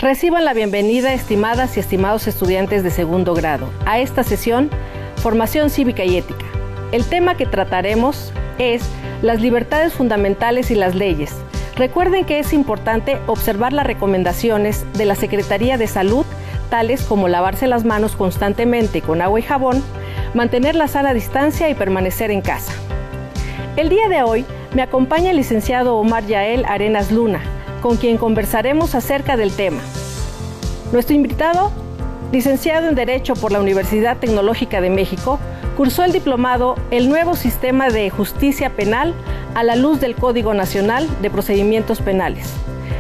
Reciban la bienvenida, estimadas y estimados estudiantes de segundo grado, a esta sesión Formación Cívica y Ética. El tema que trataremos es las libertades fundamentales y las leyes. Recuerden que es importante observar las recomendaciones de la Secretaría de Salud, tales como lavarse las manos constantemente con agua y jabón, mantener la sana distancia y permanecer en casa. El día de hoy me acompaña el licenciado Omar Yael Arenas Luna, con quien conversaremos acerca del tema. Nuestro invitado, licenciado en Derecho por la Universidad Tecnológica de México, cursó el diplomado El nuevo sistema de justicia penal a la luz del Código Nacional de Procedimientos Penales,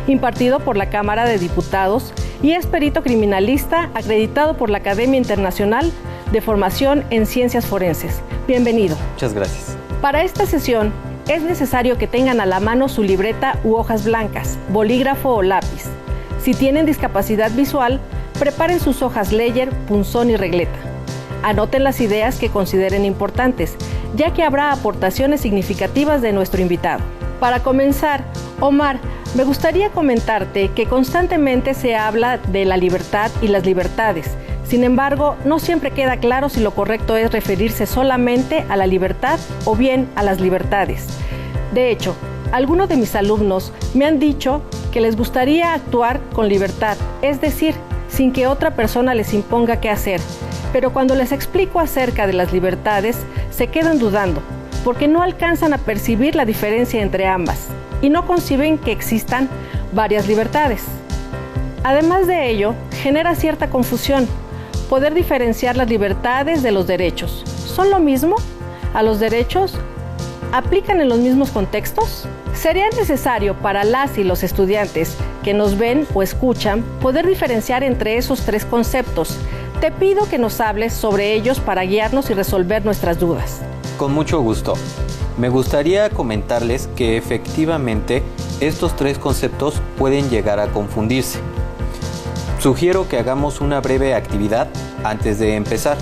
impartido por la Cámara de Diputados, y es perito criminalista acreditado por la Academia Internacional de Formación en Ciencias Forenses. Bienvenido. Muchas gracias. Para esta sesión, es necesario que tengan a la mano su libreta u hojas blancas, bolígrafo o lápiz. Si tienen discapacidad visual, preparen sus hojas Leyer, punzón y regleta. Anoten las ideas que consideren importantes, ya que habrá aportaciones significativas de nuestro invitado. Para comenzar, Omar, me gustaría comentarte que constantemente se habla de la libertad y las libertades. Sin embargo, no siempre queda claro si lo correcto es referirse solamente a la libertad o bien a las libertades. De hecho, algunos de mis alumnos me han dicho que les gustaría actuar con libertad, es decir, sin que otra persona les imponga qué hacer. Pero cuando les explico acerca de las libertades, se quedan dudando, porque no alcanzan a percibir la diferencia entre ambas y no conciben que existan varias libertades. Además de ello, genera cierta confusión poder diferenciar las libertades de los derechos. ¿Son lo mismo? ¿A los derechos aplican en los mismos contextos? Sería necesario para las y los estudiantes que nos ven o escuchan poder diferenciar entre esos tres conceptos. Te pido que nos hables sobre ellos para guiarnos y resolver nuestras dudas. Con mucho gusto. Me gustaría comentarles que efectivamente estos tres conceptos pueden llegar a confundirse. Sugiero que hagamos una breve actividad antes de empezar.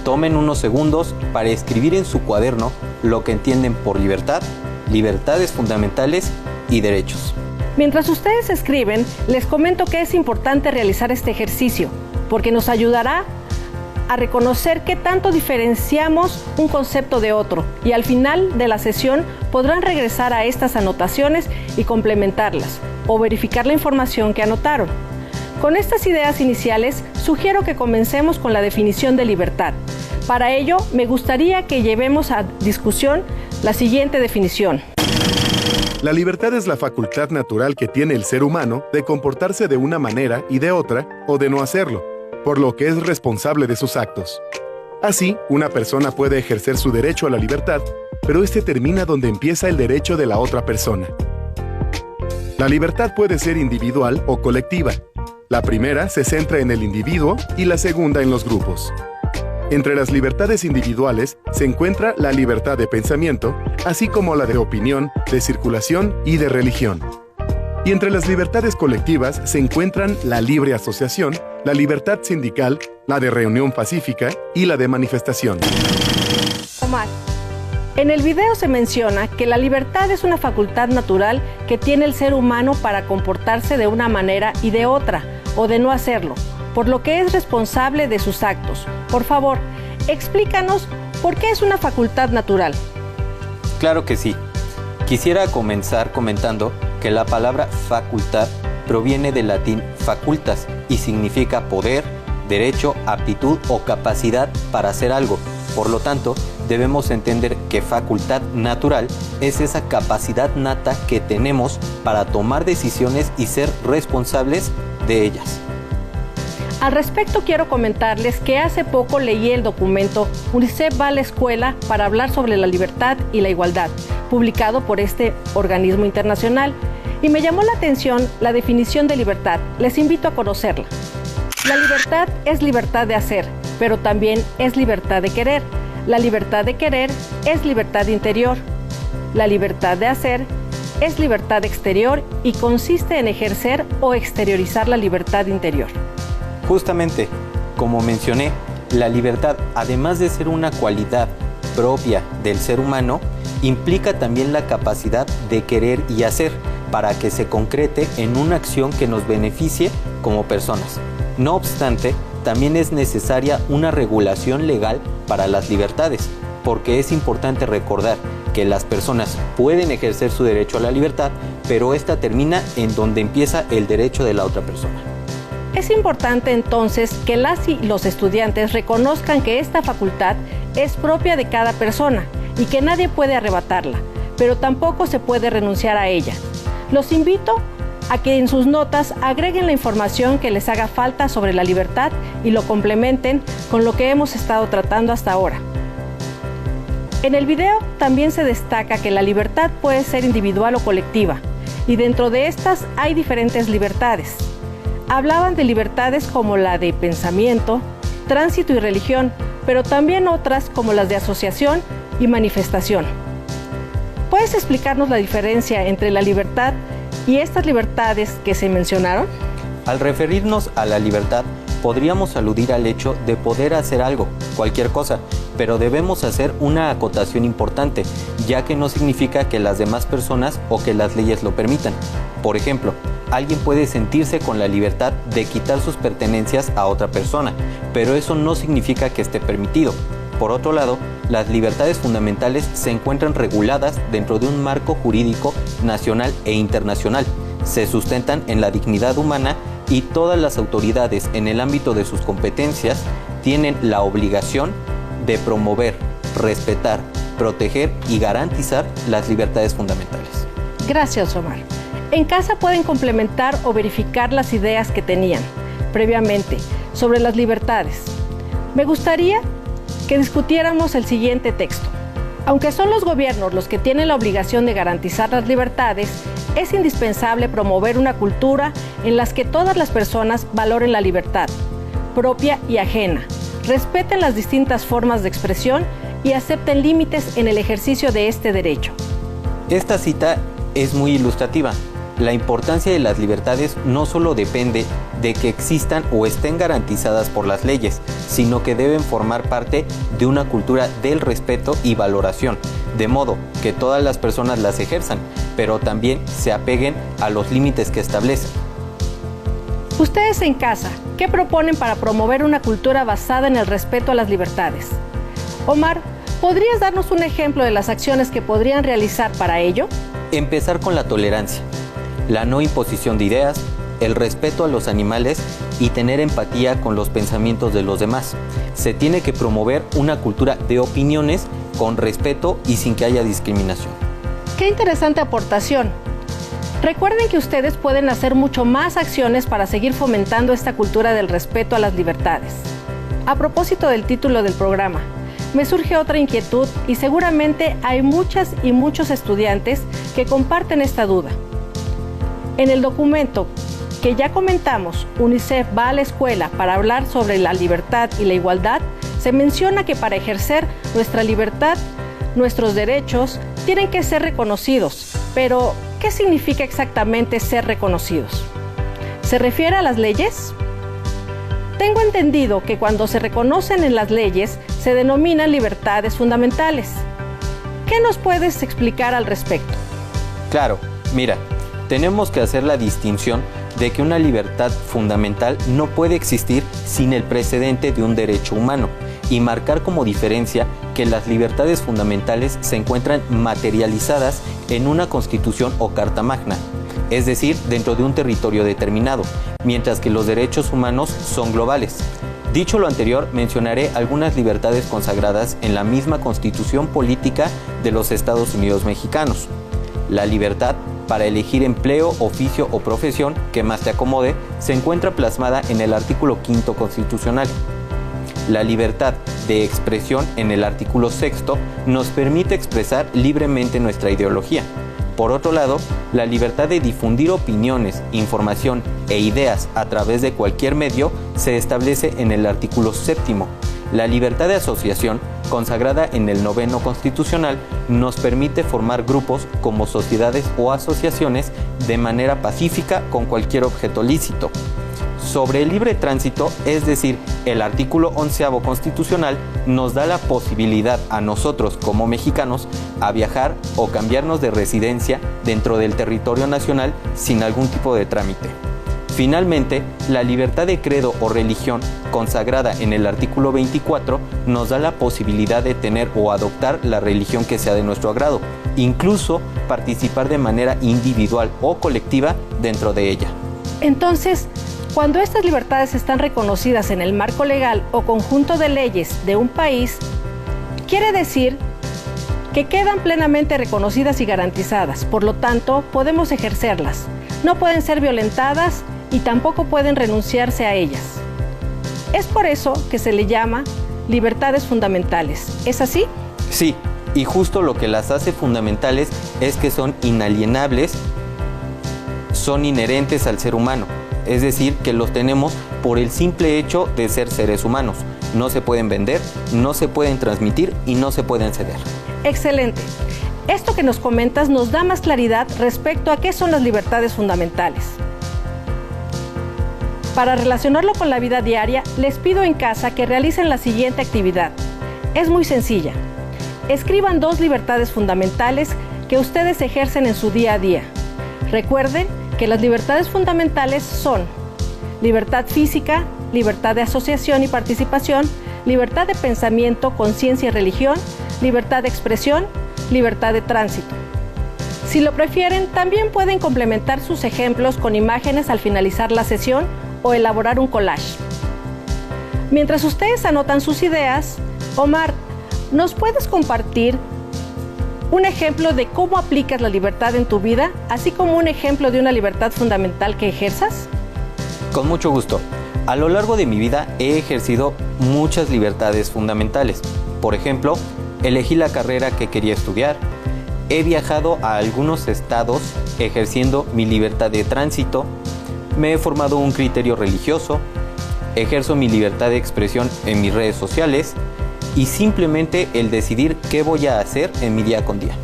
Tomen unos segundos para escribir en su cuaderno lo que entienden por libertad, libertades fundamentales y derechos. Mientras ustedes escriben, les comento que es importante realizar este ejercicio, porque nos ayudará a reconocer qué tanto diferenciamos un concepto de otro, y al final de la sesión podrán regresar a estas anotaciones y complementarlas, o verificar la información que anotaron. Con estas ideas iniciales, sugiero que comencemos con la definición de libertad. Para ello, me gustaría que llevemos a discusión la siguiente definición. La libertad es la facultad natural que tiene el ser humano de comportarse de una manera y de otra, o de no hacerlo, por lo que es responsable de sus actos. Así, una persona puede ejercer su derecho a la libertad, pero este termina donde empieza el derecho de la otra persona. La libertad puede ser individual o colectiva. La primera se centra en el individuo y la segunda en los grupos. Entre las libertades individuales se encuentra la libertad de pensamiento, así como la de opinión, de circulación y de religión. Y entre las libertades colectivas se encuentran la libre asociación, la libertad sindical, la de reunión pacífica y la de manifestación. Omar, en el video se menciona que la libertad es una facultad natural que tiene el ser humano para comportarse de una manera y de otra, o de no hacerlo, por lo que es responsable de sus actos. Por favor, explícanos por qué es una facultad natural. Claro que sí. Quisiera comenzar comentando que la palabra facultad proviene del latín facultas y significa poder, derecho, aptitud o capacidad para hacer algo. Por lo tanto, debemos entender que facultad natural es esa capacidad nata que tenemos para tomar decisiones y ser responsables de ellas. Al respecto, quiero comentarles que hace poco leí el documento UNICEF va a la escuela para hablar sobre la libertad y la igualdad, publicado por este organismo internacional, y me llamó la atención la definición de libertad. Les invito a conocerla. La libertad es libertad de hacer, pero también es libertad de querer. La libertad de querer es libertad interior. La libertad de hacer es libertad exterior y consiste en ejercer o exteriorizar la libertad interior. Justamente, como mencioné, la libertad, además de ser una cualidad propia del ser humano, implica también la capacidad de querer y hacer para que se concrete en una acción que nos beneficie como personas. No obstante, también es necesaria una regulación legal para las libertades, porque es importante recordar que las personas pueden ejercer su derecho a la libertad, pero esta termina en donde empieza el derecho de la otra persona. Es importante entonces que las y los estudiantes reconozcan que esta facultad es propia de cada persona y que nadie puede arrebatarla, pero tampoco se puede renunciar a ella. Los invito a que en sus notas agreguen la información que les haga falta sobre la libertad y lo complementen con lo que hemos estado tratando hasta ahora. En el video también se destaca que la libertad puede ser individual o colectiva, y dentro de estas hay diferentes libertades. Hablaban de libertades como la de pensamiento, tránsito y religión, pero también otras como las de asociación y manifestación. ¿Puedes explicarnos la diferencia entre la libertad y estas libertades que se mencionaron? Al referirnos a la libertad, podríamos aludir al hecho de poder hacer algo, cualquier cosa, pero debemos hacer una acotación importante, ya que no significa que las demás personas o que las leyes lo permitan. Por ejemplo, alguien puede sentirse con la libertad de quitar sus pertenencias a otra persona, pero eso no significa que esté permitido. Por otro lado, las libertades fundamentales se encuentran reguladas dentro de un marco jurídico nacional e internacional. Se sustentan en la dignidad humana y todas las autoridades en el ámbito de sus competencias tienen la obligación de promover, respetar, proteger y garantizar las libertades fundamentales. Gracias, Omar. En casa pueden complementar o verificar las ideas que tenían previamente sobre las libertades. Me gustaría que discutiéramos el siguiente texto. Aunque son los gobiernos los que tienen la obligación de garantizar las libertades, es indispensable promover una cultura en la que todas las personas valoren la libertad, propia y ajena, respeten las distintas formas de expresión y acepten límites en el ejercicio de este derecho. Esta cita es muy ilustrativa. La importancia de las libertades no solo depende de que existan o estén garantizadas por las leyes, sino que deben formar parte de una cultura del respeto y valoración, de modo que todas las personas las ejerzan, pero también se apeguen a los límites que establecen. Ustedes en casa, ¿qué proponen para promover una cultura basada en el respeto a las libertades? Omar, ¿podrías darnos un ejemplo de las acciones que podrían realizar para ello? Empezar con la tolerancia, la no imposición de ideas, el respeto a los animales y tener empatía con los pensamientos de los demás. Se tiene que promover una cultura de opiniones con respeto y sin que haya discriminación. ¡Qué interesante aportación! Recuerden que ustedes pueden hacer mucho más acciones para seguir fomentando esta cultura del respeto a las libertades. A propósito del título del programa, me surge otra inquietud y seguramente hay muchas y muchos estudiantes que comparten esta duda. En el documento que ya comentamos, UNICEF va a la escuela para hablar sobre la libertad y la igualdad, se menciona que para ejercer nuestra libertad, nuestros derechos tienen que ser reconocidos. Pero, ¿qué significa exactamente ser reconocidos? ¿Se refiere a las leyes? Tengo entendido que cuando se reconocen en las leyes, se denominan libertades fundamentales. ¿Qué nos puedes explicar al respecto? Claro, mira, tenemos que hacer la distinción de que una libertad fundamental no puede existir sin el precedente de un derecho humano y marcar como diferencia que las libertades fundamentales se encuentran materializadas en una constitución o carta magna, es decir, dentro de un territorio determinado, mientras que los derechos humanos son globales. Dicho lo anterior, mencionaré algunas libertades consagradas en la misma Constitución Política de los Estados Unidos Mexicanos. La libertad para elegir empleo, oficio o profesión que más te acomode se encuentra plasmada en el artículo 5º constitucional. La libertad de expresión en el artículo 6º nos permite expresar libremente nuestra ideología. Por otro lado, la libertad de difundir opiniones, información e ideas a través de cualquier medio se establece en el artículo 7º. La libertad de asociación, consagrada en el 9º constitucional, nos permite formar grupos como sociedades o asociaciones de manera pacífica con cualquier objeto lícito. Sobre el libre tránsito, es decir, el artículo 11º constitucional nos da la posibilidad a nosotros como mexicanos a viajar o cambiarnos de residencia dentro del territorio nacional sin algún tipo de trámite. Finalmente, la libertad de credo o religión, consagrada en el artículo 24, nos da la posibilidad de tener o adoptar la religión que sea de nuestro agrado, incluso participar de manera individual o colectiva dentro de ella. Entonces, cuando estas libertades están reconocidas en el marco legal o conjunto de leyes de un país, quiere decir que quedan plenamente reconocidas y garantizadas, por lo tanto, podemos ejercerlas. No pueden ser violentadas y tampoco pueden renunciarse a ellas. Es por eso que se le llama libertades fundamentales. ¿Es así? Sí, y justo lo que las hace fundamentales es que son inalienables, son inherentes al ser humano. Es decir, que los tenemos por el simple hecho de ser seres humanos. No se pueden vender, no se pueden transmitir y no se pueden ceder. Excelente. Esto que nos comentas nos da más claridad respecto a qué son las libertades fundamentales. Para relacionarlo con la vida diaria, les pido en casa que realicen la siguiente actividad. Es muy sencilla. Escriban 2 libertades fundamentales que ustedes ejercen en su día a día. Recuerden que las libertades fundamentales son libertad física, libertad de asociación y participación, libertad de pensamiento, conciencia y religión, libertad de expresión, libertad de tránsito. Si lo prefieren, también pueden complementar sus ejemplos con imágenes al finalizar la sesión o elaborar un collage. Mientras ustedes anotan sus ideas, Omar, ¿nos puedes compartir un ejemplo de cómo aplicas la libertad en tu vida, así como un ejemplo de una libertad fundamental que ejerzas? Con mucho gusto. A lo largo de mi vida he ejercido muchas libertades fundamentales. Por ejemplo, elegí la carrera que quería estudiar. He viajado a algunos estados ejerciendo mi libertad de tránsito. Me he formado un criterio religioso. Ejerzo mi libertad de expresión en mis redes sociales. Y simplemente el decidir qué voy a hacer en mi día con día.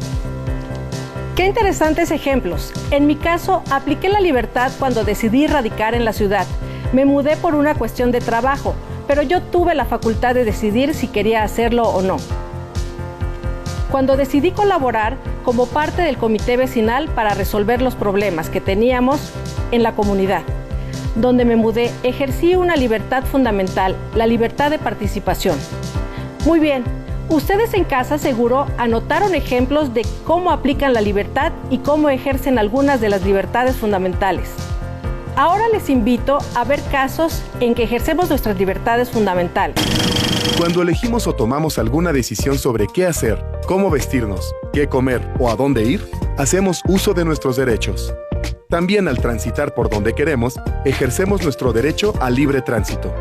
¡Qué interesantes ejemplos! En mi caso, apliqué la libertad cuando decidí radicar en la ciudad. Me mudé por una cuestión de trabajo, pero yo tuve la facultad de decidir si quería hacerlo o no. Cuando decidí colaborar como parte del comité vecinal para resolver los problemas que teníamos en la comunidad, donde me mudé, ejercí una libertad fundamental, la libertad de participación. Muy bien, ustedes en casa seguro anotaron ejemplos de cómo aplican la libertad y cómo ejercen algunas de las libertades fundamentales. Ahora les invito a ver casos en que ejercemos nuestras libertades fundamentales. Cuando elegimos o tomamos alguna decisión sobre qué hacer, cómo vestirnos, qué comer o a dónde ir, hacemos uso de nuestros derechos. También al transitar por donde queremos, ejercemos nuestro derecho al libre tránsito.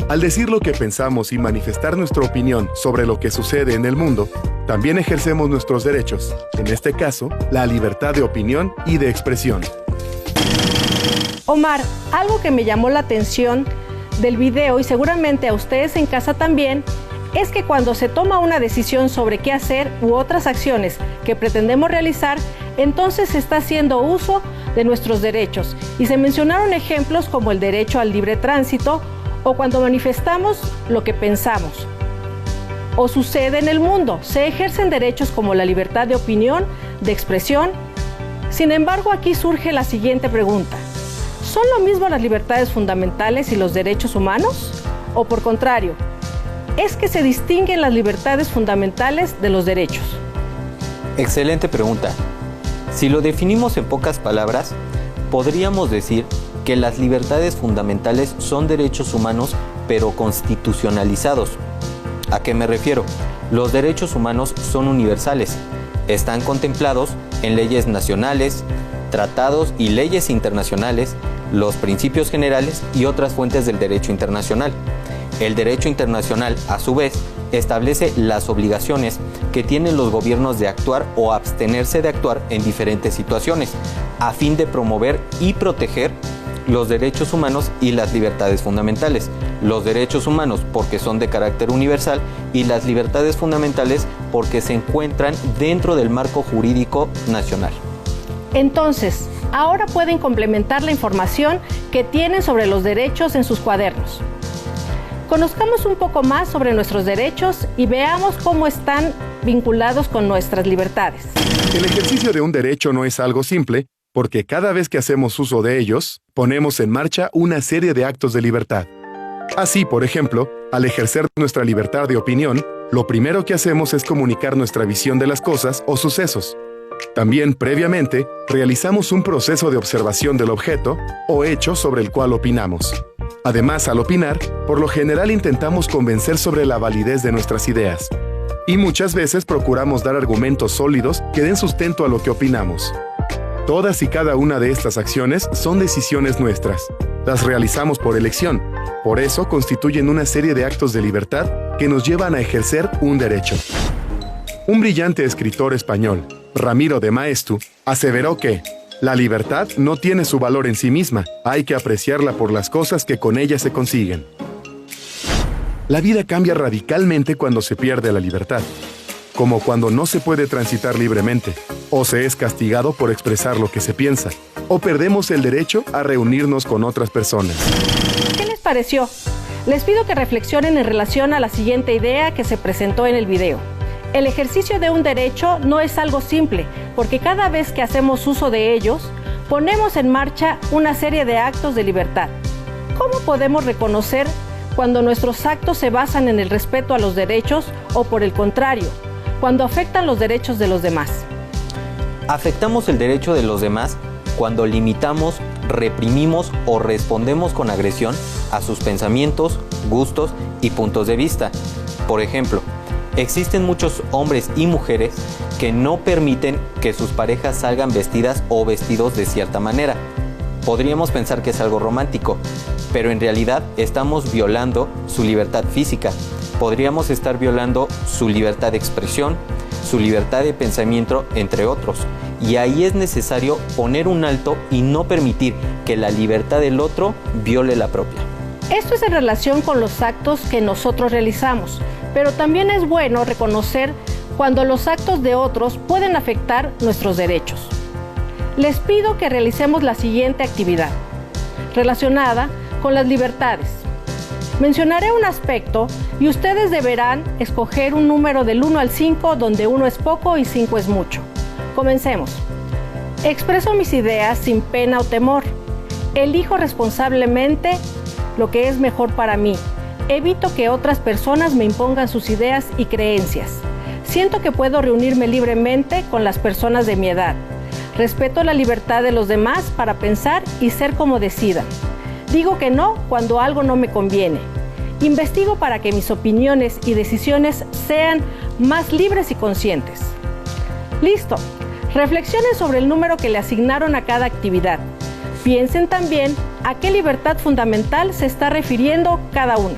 Al decir lo que pensamos y manifestar nuestra opinión sobre lo que sucede en el mundo, también ejercemos nuestros derechos, en este caso, la libertad de opinión y de expresión. Omar, algo que me llamó la atención del video y seguramente a ustedes en casa también, es que cuando se toma una decisión sobre qué hacer u otras acciones que pretendemos realizar, entonces se está haciendo uso de nuestros derechos. Y se mencionaron ejemplos como el derecho al libre tránsito o cuando manifestamos lo que pensamos. O sucede en el mundo, se ejercen derechos como la libertad de opinión, de expresión. Sin embargo, aquí surge la siguiente pregunta. ¿Son lo mismo las libertades fundamentales y los derechos humanos? ¿O por contrario, es que se distinguen las libertades fundamentales de los derechos? Excelente pregunta. Si lo definimos en pocas palabras, podríamos decir que las libertades fundamentales son derechos humanos, pero constitucionalizados. ¿A qué me refiero? Los derechos humanos son universales. Están contemplados en leyes nacionales, tratados y leyes internacionales, los principios generales y otras fuentes del derecho internacional. El derecho internacional, a su vez, establece las obligaciones que tienen los gobiernos de actuar o abstenerse de actuar en diferentes situaciones, a fin de promover y proteger los derechos humanos y las libertades fundamentales. Los derechos humanos porque son de carácter universal y las libertades fundamentales porque se encuentran dentro del marco jurídico nacional. Entonces, ahora pueden complementar la información que tienen sobre los derechos en sus cuadernos. Conozcamos un poco más sobre nuestros derechos y veamos cómo están vinculados con nuestras libertades. El ejercicio de un derecho no es algo simple, porque cada vez que hacemos uso de ellos, ponemos en marcha una serie de actos de libertad. Así, por ejemplo, al ejercer nuestra libertad de opinión, lo primero que hacemos es comunicar nuestra visión de las cosas o sucesos. También, previamente, realizamos un proceso de observación del objeto o hecho sobre el cual opinamos. Además, al opinar, por lo general intentamos convencer sobre la validez de nuestras ideas. Y muchas veces procuramos dar argumentos sólidos que den sustento a lo que opinamos. Todas y cada una de estas acciones son decisiones nuestras. Las realizamos por elección. Por eso constituyen una serie de actos de libertad que nos llevan a ejercer un derecho. Un brillante escritor español, Ramiro de Maeztu, aseveró que la libertad no tiene su valor en sí misma, hay que apreciarla por las cosas que con ella se consiguen. La vida cambia radicalmente cuando se pierde la libertad, como cuando no se puede transitar libremente, o se es castigado por expresar lo que se piensa, o perdemos el derecho a reunirnos con otras personas. ¿Qué les pareció? Les pido que reflexionen en relación a la siguiente idea que se presentó en el video. El ejercicio de un derecho no es algo simple, porque cada vez que hacemos uso de ellos, ponemos en marcha una serie de actos de libertad. ¿Cómo podemos reconocer cuando nuestros actos se basan en el respeto a los derechos o, por el contrario, cuando afectan los derechos de los demás? Afectamos el derecho de los demás cuando limitamos, reprimimos o respondemos con agresión a sus pensamientos, gustos y puntos de vista. Por ejemplo, existen muchos hombres y mujeres que no permiten que sus parejas salgan vestidas o vestidos de cierta manera. Podríamos pensar que es algo romántico, pero en realidad estamos violando su libertad física. Podríamos estar violando su libertad de expresión, su libertad de pensamiento, entre otros. Y ahí es necesario poner un alto y no permitir que la libertad del otro viole la propia. Esto es en relación con los actos que nosotros realizamos, pero también es bueno reconocer cuando los actos de otros pueden afectar nuestros derechos. Les pido que realicemos la siguiente actividad, relacionada con las libertades. Mencionaré un aspecto y ustedes deberán escoger un número del 1 al 5, donde 1 es poco y 5 es mucho. Comencemos. Expreso mis ideas sin pena o temor. Elijo responsablemente lo que es mejor para mí. Evito que otras personas me impongan sus ideas y creencias. Siento que puedo reunirme libremente con las personas de mi edad. Respeto la libertad de los demás para pensar y ser como decidan. Digo que no cuando algo no me conviene. Investigo para que mis opiniones y decisiones sean más libres y conscientes. Listo. Reflexionen sobre el número que le asignaron a cada actividad. Piensen también a qué libertad fundamental se está refiriendo cada una.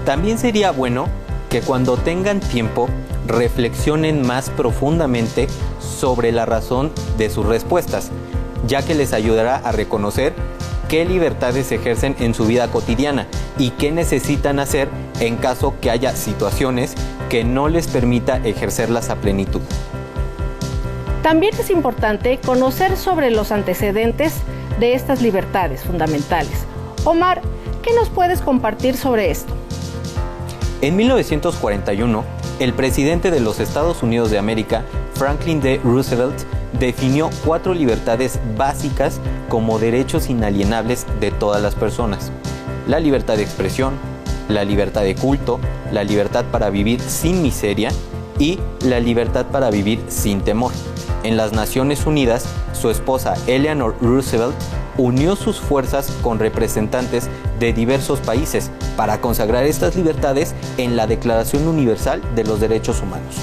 También sería bueno que cuando tengan tiempo reflexionen más profundamente sobre la razón de sus respuestas, ya que les ayudará a reconocer qué libertades ejercen en su vida cotidiana y qué necesitan hacer en caso que haya situaciones que no les permita ejercerlas a plenitud. También es importante conocer sobre los antecedentes de estas libertades fundamentales. Omar, ¿qué nos puedes compartir sobre esto? En 1941, el presidente de los Estados Unidos de América, Franklin D. Roosevelt, definió 4 libertades básicas como derechos inalienables de todas las personas: la libertad de expresión, la libertad de culto, la libertad para vivir sin miseria y la libertad para vivir sin temor. En las Naciones Unidas, su esposa Eleanor Roosevelt unió sus fuerzas con representantes de diversos países para consagrar estas libertades en la Declaración Universal de los Derechos Humanos.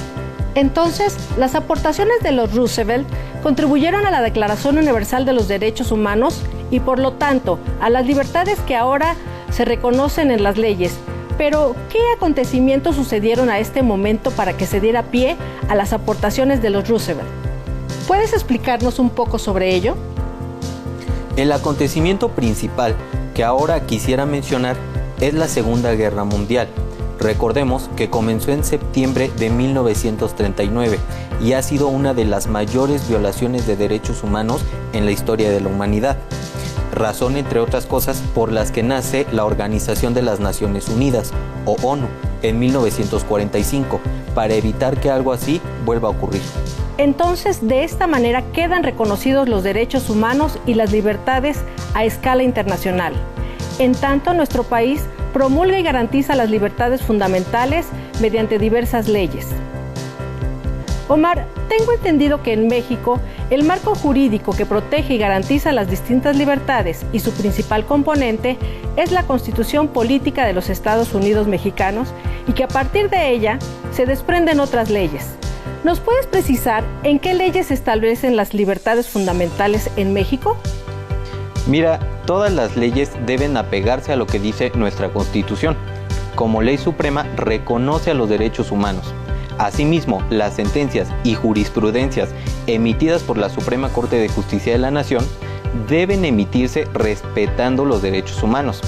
Entonces, las aportaciones de los Roosevelt contribuyeron a la Declaración Universal de los Derechos Humanos y, por lo tanto, a las libertades que ahora se reconocen en las leyes. Pero, ¿qué acontecimientos sucedieron a este momento para que se diera pie a las aportaciones de los Roosevelt? ¿Puedes explicarnos un poco sobre ello? El acontecimiento principal que ahora quisiera mencionar es la Segunda Guerra Mundial. Recordemos que comenzó en septiembre de 1939 y ha sido una de las mayores violaciones de derechos humanos en la historia de la humanidad. Razón, entre otras cosas, por las que nace la Organización de las Naciones Unidas, o ONU, en 1945, para evitar que algo así vuelva a ocurrir. Entonces, de esta manera quedan reconocidos los derechos humanos y las libertades a escala internacional. En tanto, nuestro país promulga y garantiza las libertades fundamentales mediante diversas leyes. Omar, tengo entendido que en México el marco jurídico que protege y garantiza las distintas libertades y su principal componente es la Constitución Política de los Estados Unidos Mexicanos y que a partir de ella se desprenden otras leyes. ¿Nos puedes precisar en qué leyes se establecen las libertades fundamentales en México? Mira, todas las leyes deben apegarse a lo que dice nuestra Constitución. Como ley suprema, reconoce a los derechos humanos. Asimismo, las sentencias y jurisprudencias emitidas por la Suprema Corte de Justicia de la Nación deben emitirse respetando los derechos humanos.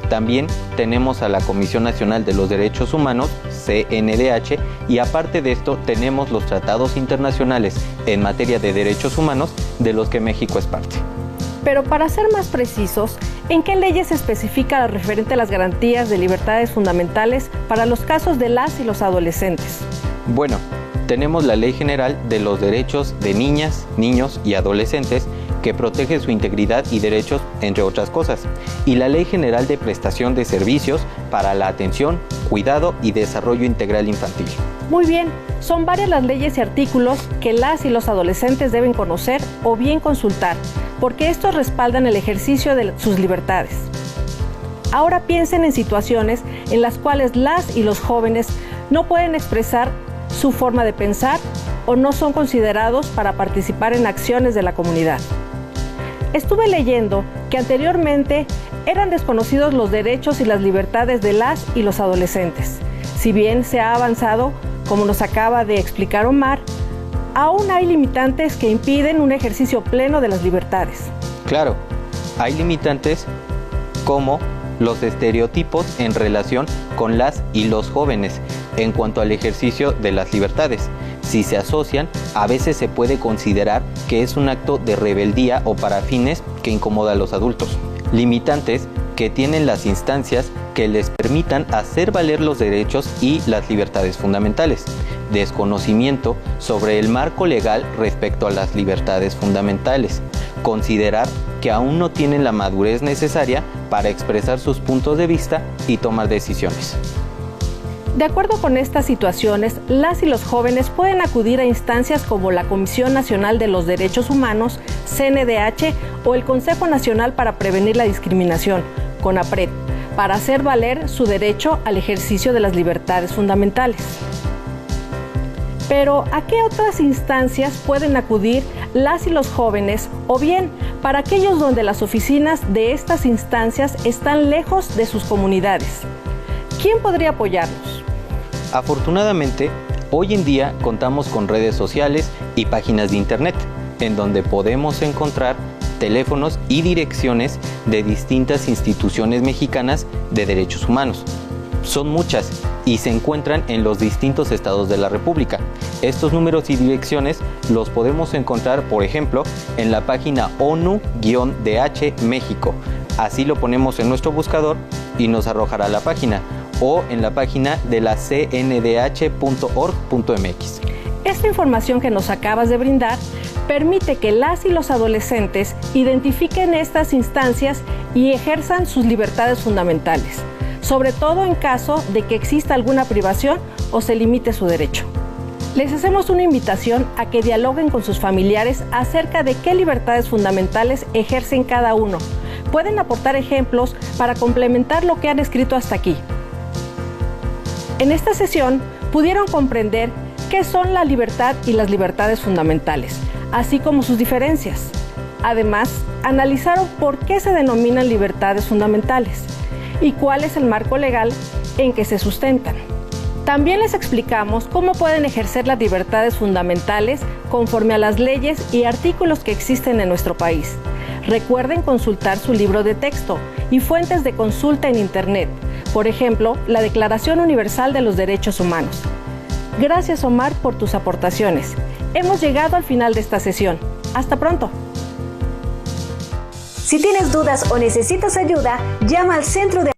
También tenemos a la Comisión Nacional de los Derechos Humanos, CNDH, y aparte de esto tenemos los tratados internacionales en materia de derechos humanos de los que México es parte. Pero para ser más precisos, ¿en qué leyes se especifica lo referente a las garantías de libertades fundamentales para los casos de las y los adolescentes? Bueno, tenemos la Ley General de los Derechos de Niñas, Niños y Adolescentes que protege su integridad y derechos, entre otras cosas, y la Ley General de Prestación de Servicios para la Atención, Cuidado y Desarrollo Integral Infantil. Muy bien, son varias las leyes y artículos que las y los adolescentes deben conocer o bien consultar, porque estos respaldan el ejercicio de sus libertades. Ahora piensen en situaciones en las cuales las y los jóvenes no pueden expresar su forma de pensar o no son considerados para participar en acciones de la comunidad. Estuve leyendo que anteriormente eran desconocidos los derechos y las libertades de las y los adolescentes. Si bien se ha avanzado, como nos acaba de explicar Omar, aún hay limitantes que impiden un ejercicio pleno de las libertades. Claro, hay limitantes como los estereotipos en relación con las y los jóvenes en cuanto al ejercicio de las libertades. Si se asocian, a veces se puede considerar que es un acto de rebeldía o para fines que incomoda a los adultos. Limitantes que tienen las instancias que les permitan hacer valer los derechos y las libertades fundamentales. Desconocimiento sobre el marco legal respecto a las libertades fundamentales. Considerar que aún no tienen la madurez necesaria para expresar sus puntos de vista y tomar decisiones. De acuerdo con estas situaciones, las y los jóvenes pueden acudir a instancias como la Comisión Nacional de los Derechos Humanos, CNDH, o el Consejo Nacional para Prevenir la Discriminación, CONAPRED, para hacer valer su derecho al ejercicio de las libertades fundamentales. Pero, ¿a qué otras instancias pueden acudir las y los jóvenes, o bien para aquellos donde las oficinas de estas instancias están lejos de sus comunidades? ¿Quién podría apoyarnos? Afortunadamente, hoy en día contamos con redes sociales y páginas de internet, en donde podemos encontrar teléfonos y direcciones de distintas instituciones mexicanas de derechos humanos. Son muchas y se encuentran en los distintos estados de la República. Estos números y direcciones los podemos encontrar, por ejemplo, en la página ONU-DH México. Así lo ponemos en nuestro buscador y nos arrojará la página, o en la página de la cndh.org.mx. Esta información que nos acabas de brindar permite que las y los adolescentes identifiquen estas instancias y ejerzan sus libertades fundamentales, sobre todo en caso de que exista alguna privación o se limite su derecho. Les hacemos una invitación a que dialoguen con sus familiares acerca de qué libertades fundamentales ejercen cada uno. Pueden aportar ejemplos para complementar lo que han escrito hasta aquí. En esta sesión pudieron comprender qué son la libertad y las libertades fundamentales, así como sus diferencias. Además, analizaron por qué se denominan libertades fundamentales y cuál es el marco legal en que se sustentan. También les explicamos cómo pueden ejercer las libertades fundamentales conforme a las leyes y artículos que existen en nuestro país. Recuerden consultar su libro de texto y fuentes de consulta en Internet, por ejemplo, la Declaración Universal de los Derechos Humanos. Gracias, Omar, por tus aportaciones. Hemos llegado al final de esta sesión. Hasta pronto. Si tienes dudas o necesitas ayuda, llama al Centro de